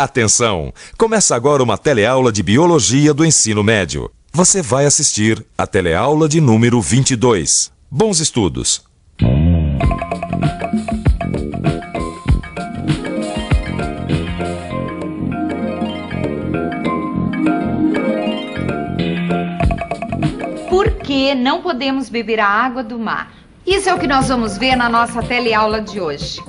Atenção! Começa agora uma teleaula de Biologia do Ensino Médio. Você vai assistir a teleaula de número 22. Bons estudos! Por que não podemos beber a água do mar? Isso é o que nós vamos ver na nossa teleaula de hoje.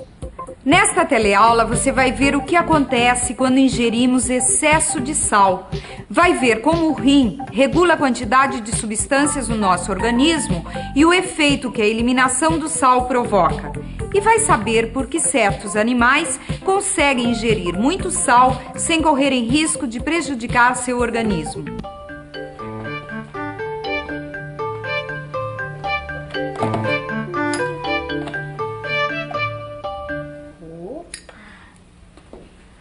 Nesta teleaula você vai ver o que acontece quando ingerimos excesso de sal. Vai ver como o rim regula a quantidade de substâncias no nosso organismo e o efeito que a eliminação do sal provoca. E vai saber por que certos animais conseguem ingerir muito sal sem correrem risco de prejudicar seu organismo.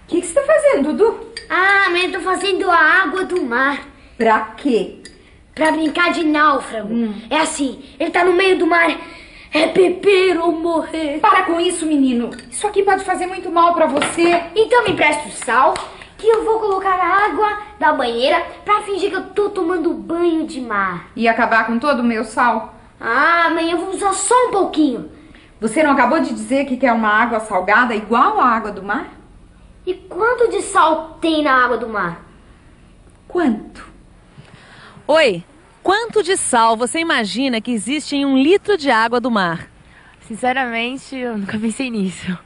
O que você está fazendo, Dudu? Ah, mas eu tô fazendo a água do mar. Pra quê? Pra brincar de náufrago. É assim, ele tá no meio do mar. É beber ou morrer. Para com isso, menino. Isso aqui pode fazer muito mal pra você. Então me empresta o sal, que eu vou colocar a água da banheira pra fingir que eu tô tomando banho de mar. E acabar com todo o meu sal? Ah, mãe, eu vou usar só um pouquinho. Você não acabou de dizer que quer uma água salgada igual à água do mar? E quanto de sal tem na água do mar? Quanto? Oi, quanto de sal você imagina que existe em 1 litro de água do mar? Sinceramente, eu nunca pensei nisso.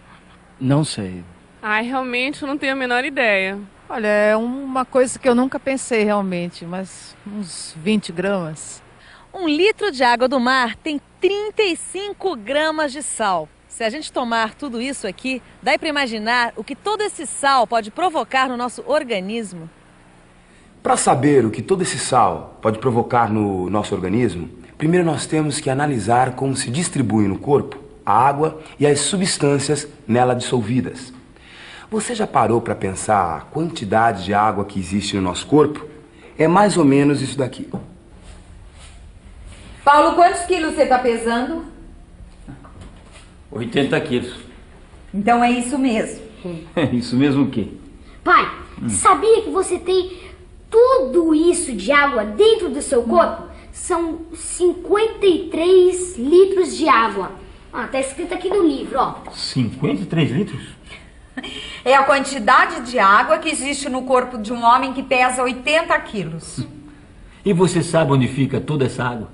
Não sei. Ai, realmente eu não tenho a menor ideia. Olha, é uma coisa que eu nunca pensei realmente, mas uns 20 gramas. 1 litro de água do mar tem 35 gramas de sal. Se a gente tomar tudo isso aqui, dá para imaginar o que todo esse sal pode provocar no nosso organismo? Para saber o que todo esse sal pode provocar no nosso organismo, primeiro nós temos que analisar como se distribui no corpo a água e as substâncias nela dissolvidas. Você já parou para pensar a quantidade de água que existe no nosso corpo? É mais ou menos isso daqui. Paulo, quantos quilos você está pesando? 80 quilos. Então é isso mesmo. É isso mesmo o quê? Pai, sabia que você tem tudo isso de água dentro do seu corpo? São 53 litros de água. Ah, tá escrito aqui no livro, ó. 53 litros? É a quantidade de água que existe no corpo de um homem que pesa 80 quilos. E você sabe onde fica toda essa água?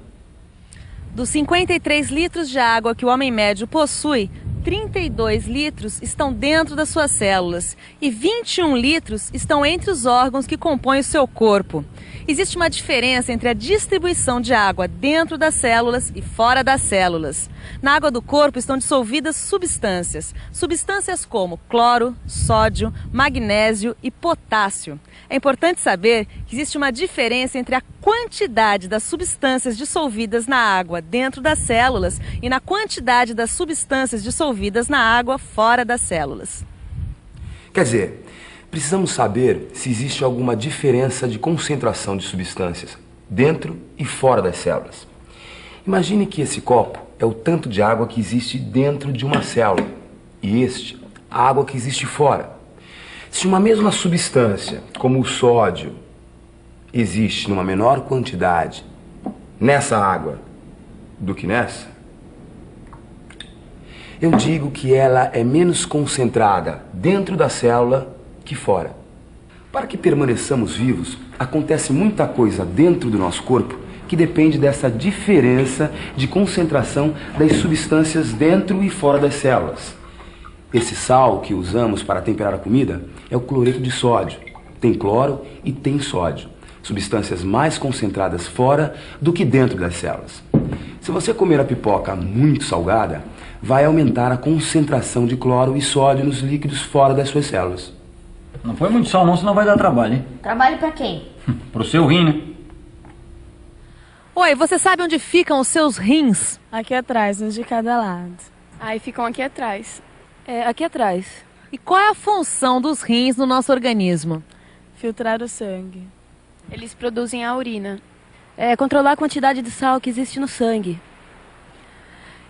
Dos 53 litros de água que o homem médio possui, 32 litros estão dentro das suas células e 21 litros estão entre os órgãos que compõem o seu corpo. Existe uma diferença entre a distribuição de água dentro das células e fora das células. Na água do corpo estão dissolvidas substâncias. Substâncias como cloro, sódio, magnésio e potássio. É importante saber que existe uma diferença entre a quantidade das substâncias dissolvidas na água dentro das células e na quantidade das substâncias dissolvidas na água fora das células. Quer dizer, precisamos saber se existe alguma diferença de concentração de substâncias dentro e fora das células. Imagine que esse copo é o tanto de água que existe dentro de uma célula e este, a água que existe fora. Se uma mesma substância, como o sódio, existe numa menor quantidade nessa água do que nessa, eu digo que ela é menos concentrada dentro da célula que fora. Para que permaneçamos vivos, acontece muita coisa dentro do nosso corpo que depende dessa diferença de concentração das substâncias dentro e fora das células. Esse sal que usamos para temperar a comida é o cloreto de sódio. Tem cloro e tem sódio, substâncias mais concentradas fora do que dentro das células. Se você comer a pipoca muito salgada, vai aumentar a concentração de cloro e sódio nos líquidos fora das suas células. Não põe muito sal não, senão vai dar trabalho, hein? Trabalho pra quem? Pro seu rim, né? Oi, você sabe onde ficam os seus rins? Aqui atrás, um de cada lado. Aí ficam aqui atrás. É, aqui atrás. E qual é a função dos rins no nosso organismo? Filtrar o sangue. Eles produzem a urina. É controlar a quantidade de sal que existe no sangue.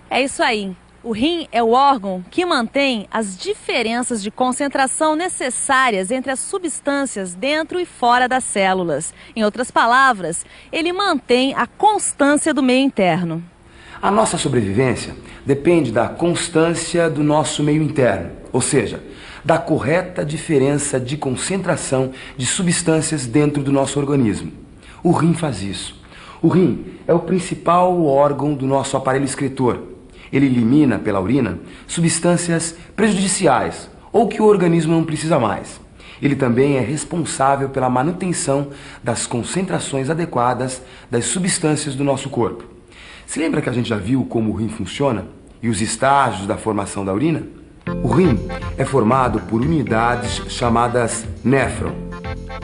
É isso aí. O rim é o órgão que mantém as diferenças de concentração necessárias entre as substâncias dentro e fora das células. Em outras palavras, ele mantém a constância do meio interno. A nossa sobrevivência depende da constância do nosso meio interno, ou seja, da correta diferença de concentração de substâncias dentro do nosso organismo. O rim faz isso. O rim é o principal órgão do nosso aparelho excretor. Ele elimina pela urina substâncias prejudiciais ou que o organismo não precisa mais. Ele também é responsável pela manutenção das concentrações adequadas das substâncias do nosso corpo. Se lembra que a gente já viu como o rim funciona e os estágios da formação da urina? O rim é formado por unidades chamadas néfron.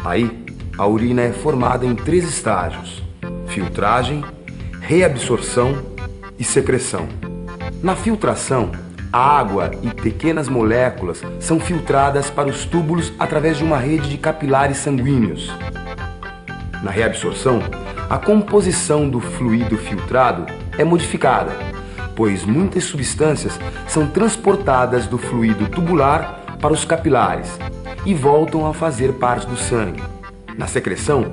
Aí, a urina é formada em 3 estágios: filtragem, reabsorção e secreção. Na filtração, a água e pequenas moléculas são filtradas para os túbulos através de uma rede de capilares sanguíneos. Na reabsorção, a composição do fluido filtrado é modificada, pois muitas substâncias são transportadas do fluido tubular para os capilares e voltam a fazer parte do sangue. Na secreção,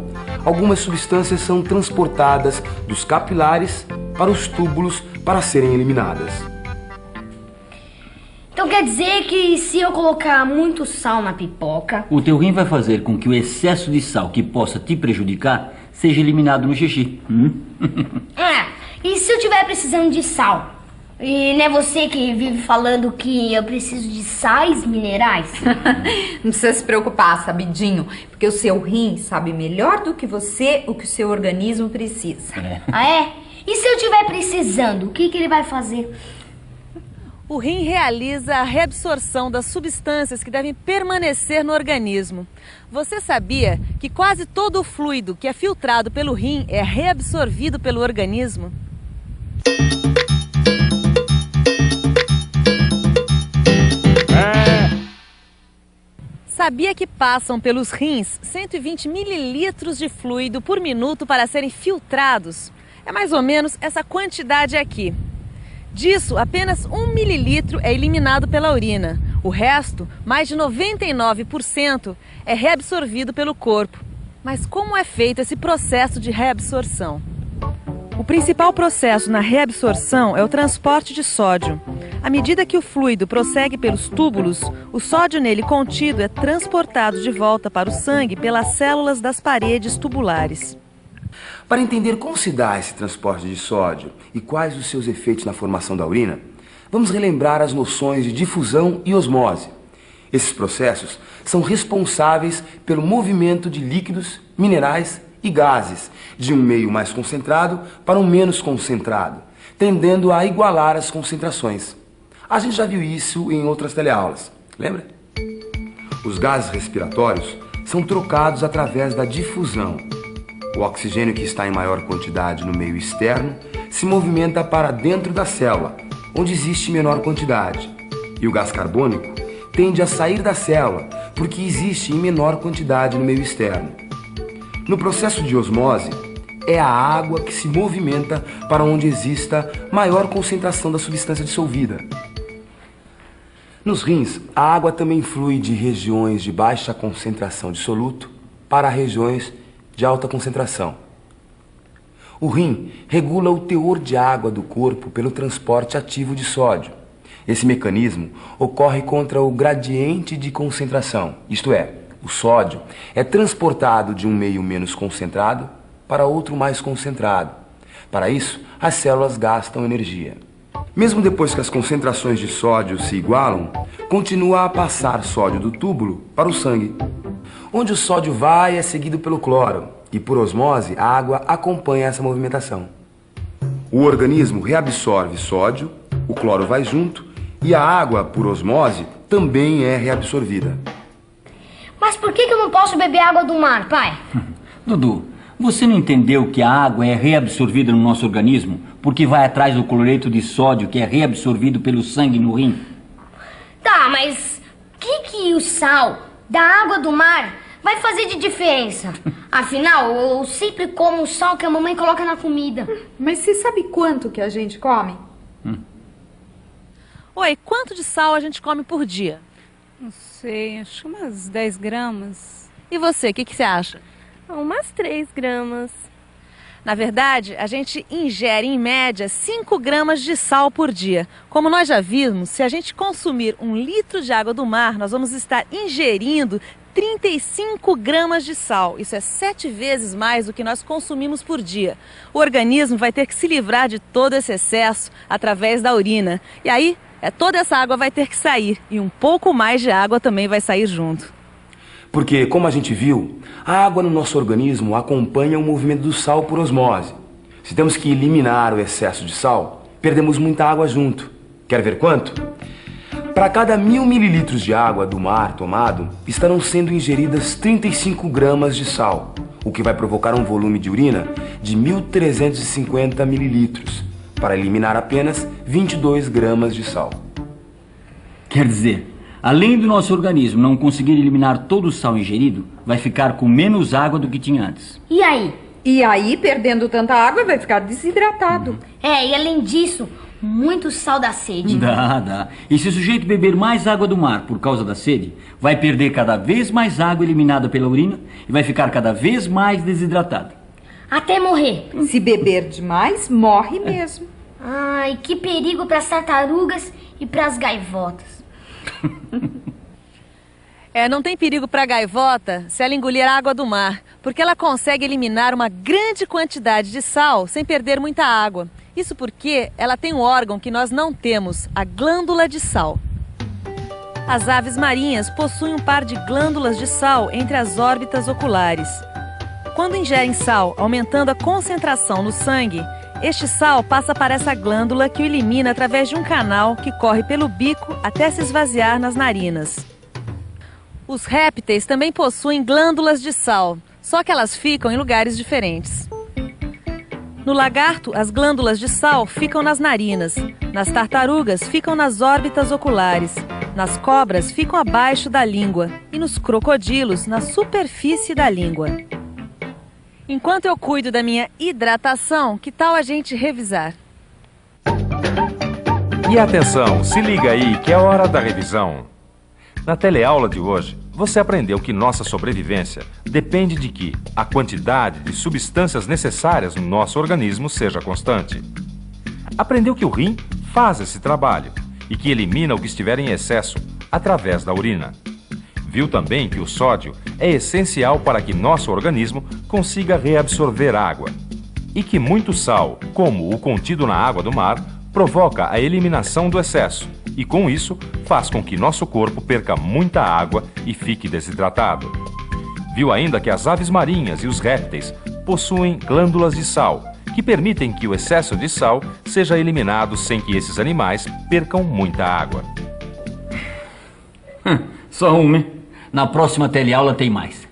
algumas substâncias são transportadas dos capilares para os túbulos para serem eliminadas. Então quer dizer que se eu colocar muito sal na pipoca... O teu rim vai fazer com que o excesso de sal que possa te prejudicar seja eliminado no xixi. E se eu estiver precisando de sal? E não é você que vive falando que eu preciso de sais minerais? Não precisa se preocupar, sabidinho, porque o seu rim sabe melhor do que você o que o seu organismo precisa. Ah, é? E se eu estiver precisando, o que ele vai fazer? O rim realiza a reabsorção das substâncias que devem permanecer no organismo. Você sabia que quase todo o fluido que é filtrado pelo rim é reabsorvido pelo organismo? Sabia que passam pelos rins 120 mililitros de fluido por minuto para serem filtrados? É mais ou menos essa quantidade aqui. Disso, apenas 1 mililitro é eliminado pela urina. O resto, mais de 99%, é reabsorvido pelo corpo. Mas como é feito esse processo de reabsorção? O principal processo na reabsorção é o transporte de sódio. À medida que o fluido prossegue pelos túbulos, o sódio nele contido é transportado de volta para o sangue pelas células das paredes tubulares. Para entender como se dá esse transporte de sódio e quais os seus efeitos na formação da urina, vamos relembrar as noções de difusão e osmose. Esses processos são responsáveis pelo movimento de líquidos, minerais e gases de um meio mais concentrado para um menos concentrado, tendendo a igualar as concentrações. A gente já viu isso em outras teleaulas, lembra? Os gases respiratórios são trocados através da difusão. O oxigênio que está em maior quantidade no meio externo se movimenta para dentro da célula, onde existe menor quantidade. E o gás carbônico tende a sair da célula, porque existe em menor quantidade no meio externo. No processo de osmose, é a água que se movimenta para onde exista maior concentração da substância dissolvida. Nos rins, a água também flui de regiões de baixa concentração de soluto para regiões de alta concentração. O rim regula o teor de água do corpo pelo transporte ativo de sódio. Esse mecanismo ocorre contra o gradiente de concentração, isto é, o sódio é transportado de um meio menos concentrado para outro mais concentrado. Para isso, as células gastam energia. Mesmo depois que as concentrações de sódio se igualam, continua a passar sódio do túbulo para o sangue. Onde o sódio vai é seguido pelo cloro e, por osmose, a água acompanha essa movimentação. O organismo reabsorve sódio, o cloro vai junto e a água, por osmose, também é reabsorvida. Mas por que eu não posso beber água do mar, pai? Dudu, você não entendeu que a água é reabsorvida no nosso organismo porque vai atrás do cloreto de sódio que é reabsorvido pelo sangue no rim? Tá, mas o que o sal da água do mar vai fazer de diferença? Afinal, eu sempre como o sal que a mamãe coloca na comida. Mas você sabe quanto que a gente come? Oi, quanto de sal a gente come por dia? Não sei, acho umas 10 gramas. E você, o que você acha? Umas 3 gramas. Na verdade, a gente ingere em média 5 gramas de sal por dia. Como nós já vimos, se a gente consumir 1 litro de água do mar, nós vamos estar ingerindo 35 gramas de sal. Isso é 7 vezes mais do que nós consumimos por dia. O organismo vai ter que se livrar de todo esse excesso através da urina. E aí, toda essa água vai ter que sair. E um pouco mais de água também vai sair junto. Porque, como a gente viu, a água no nosso organismo acompanha o movimento do sal por osmose. Se temos que eliminar o excesso de sal, perdemos muita água junto. Quer ver quanto? Para cada 1000 mililitros de água do mar tomado, estarão sendo ingeridas 35 gramas de sal, o que vai provocar um volume de urina de 1.350 mililitros, para eliminar apenas 22 gramas de sal. Quer dizer, além do nosso organismo não conseguir eliminar todo o sal ingerido, vai ficar com menos água do que tinha antes. E aí? E aí, perdendo tanta água, vai ficar desidratado. E além disso, muito sal dá sede. Dá. E se o sujeito beber mais água do mar por causa da sede, vai perder cada vez mais água eliminada pela urina e vai ficar cada vez mais desidratado. Até morrer. Se beber demais, morre mesmo. Ai, que perigo para as tartarugas e para as gaivotas. Não tem perigo para a gaivota se ela engolir a água do mar, porque ela consegue eliminar uma grande quantidade de sal sem perder muita água. Isso porque ela tem um órgão que nós não temos, a glândula de sal. As aves marinhas possuem um par de glândulas de sal entre as órbitas oculares. Quando ingerem sal, aumentando a concentração no sangue, este sal passa para essa glândula que o elimina através de um canal que corre pelo bico até se esvaziar nas narinas. Os répteis também possuem glândulas de sal, só que elas ficam em lugares diferentes. No lagarto, as glândulas de sal ficam nas narinas. Nas tartarugas, ficam nas órbitas oculares. Nas cobras, ficam abaixo da língua. E nos crocodilos, na superfície da língua. Enquanto eu cuido da minha hidratação, que tal a gente revisar? E atenção, se liga aí que é hora da revisão. Na teleaula de hoje, você aprendeu que nossa sobrevivência depende de que a quantidade de substâncias necessárias no nosso organismo seja constante. Aprendeu que o rim faz esse trabalho e que elimina o que estiver em excesso através da urina. Viu também que o sódio é essencial para que nosso organismo consiga reabsorver água e que muito sal, como o contido na água do mar, provoca a eliminação do excesso e, com isso, faz com que nosso corpo perca muita água e fique desidratado. Viu ainda que as aves marinhas e os répteis possuem glândulas de sal, que permitem que o excesso de sal seja eliminado sem que esses animais percam muita água. Só uma, hein? Na próxima teleaula tem mais.